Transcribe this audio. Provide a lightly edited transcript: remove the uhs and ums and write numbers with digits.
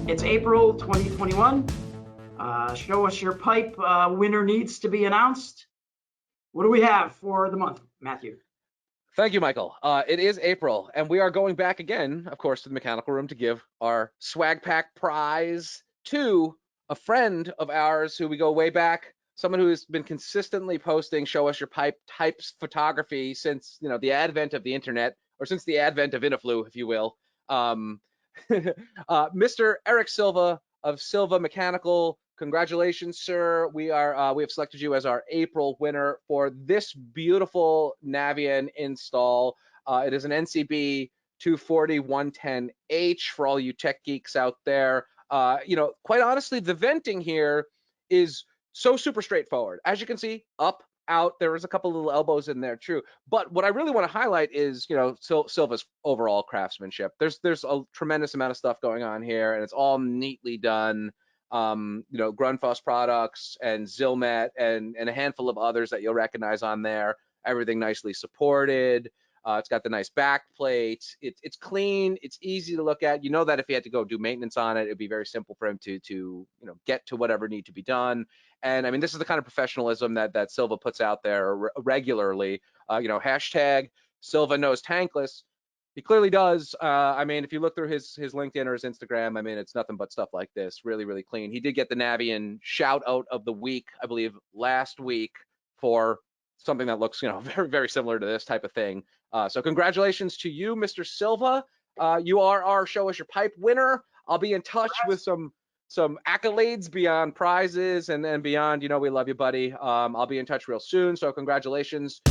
It's April 2021. Show us your pipe. Winner needs to be announced. What do we have for the month, Matthew? Thank you, Michael. It is April, and we are going back again, of course, to the mechanical room to give our swag pack prize to a friend of ours who we go way back, someone who has been consistently posting Show Us Your Pipe types photography since the advent of the internet, or since the advent of Iniflu, if you will. Mr. Eric Silva of Silva Mechanical. Congratulations, sir. We have selected you as our April winner for this beautiful Navion install. It is an NCB 240-110H for all you tech geeks out there. Quite honestly, the venting here is so super straightforward. As you can see, up, out. There was a couple little elbows in there, true. But what I really want to highlight is, Silva's overall craftsmanship. There's a tremendous amount of stuff going on here, and it's all neatly done. Grundfos products and Zilmet and a handful of others that you'll recognize on there. Everything nicely supported. It's got the nice back plates. It's clean. It's easy to look at. You know that if he had to go do maintenance on it, it'd be very simple for him to get to whatever need to be done. And I mean, this is the kind of professionalism that Silva puts out there regularly. Hashtag Silva knows tankless. He clearly does. I mean, if you look through his LinkedIn or his Instagram, I mean, it's nothing but stuff like this. Really, really clean. He did get the Navion shout out of the week, I believe, last week for something that looks, very, very similar to this type of thing. So congratulations to you, Mr. Silva. You are our Show Us Your Pipe winner. I'll be in touch with some accolades beyond prizes and beyond. We love you, buddy. I'll be in touch real soon. So congratulations.